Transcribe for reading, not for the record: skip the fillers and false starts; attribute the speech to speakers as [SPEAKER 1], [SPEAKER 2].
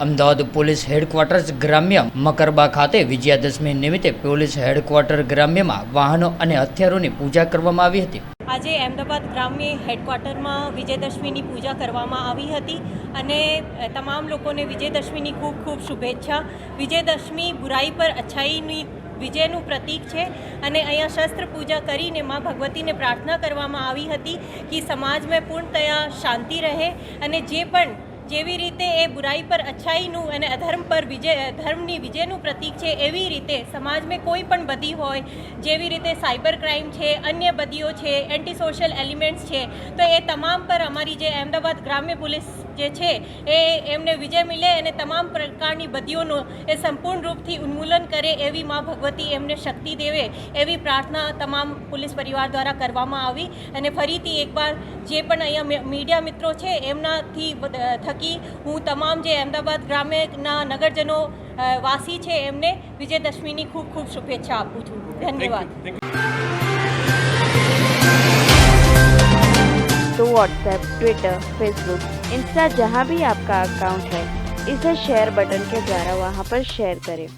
[SPEAKER 1] Ahmedabad police headquarters ગ્રામ્ય મકરબા ખાતે વિજયાદશમી નિમિત્તે પોલીસ હેડક્વાર્ટર ગ્રામ્યમાં વાહનો અને હથિયારોની પૂજા કરવામાં આવી હતી।
[SPEAKER 2] આજે અમદાવાદ ગ્રામ્ય હેડક્વાર્ટરમાં વિજયદશમીની પૂજા કરવામાં આવી હતી અને તમામ લોકોને વિજયદશમીની ખૂબ ખૂબ શુભેચ્છા। વિજયદશમી બુરાઈ પર અચ્છાઈની વિજયનું પ્રતીક છે અને અહીંયા શસ્ત્ર પૂજા કરીને માં ભગવતીને પ્રાર્થના કરવામાં આવી હતી કે સમાજમાં પૂર્ણતયા શાંતિ રહે અને જે પણ જેવી રીતે એ બુરાઈ પર અચ્છાઈનું અને અધર્મ પર ધર્મની વિજયનું પ્રતીક છે એવી રીતે સમાજમાં કોઈ પણ બદી હોય, જેવી રીતે સાયબર ક્રાઇમ છે, અન્ય બદીઓ છે, એન્ટી સોશિયલ એલિમેન્ટ્સ છે, તો એ તમામ પર અમારી જે અમદાવાદ ગ્રામ્ય પોલીસ જે છે એ એમને વિજય મિલે અને તમામ પ્રકારની બદીઓનું એ સંપૂર્ણ રૂપથી ઉન્મૂલન કરે એવી માં ભગવતી એમને શક્તિ દેવે એવી પ્રાર્થના તમામ પોલીસ પરિવાર દ્વારા કરવામાં આવી। અને ફરીથી એકવાર જે પણ અહીંયા મીડિયા મિત્રો છે એમનાથી થકી હું તમામ જે અમદાવાદ ગ્રામ્યના નગરજનો વાસી છે એમને વિજયદશમીની ખૂબ ખૂબ શુભેચ્છા આપું છું। ધન્યવાદ।
[SPEAKER 3] तो व्हाट्सएप, ट्विटर, फेसबुक, इंस्टा जहाँ भी आपका अकाउंट है, इसे शेयर बटन के द्वारा वहाँ पर शेयर करें।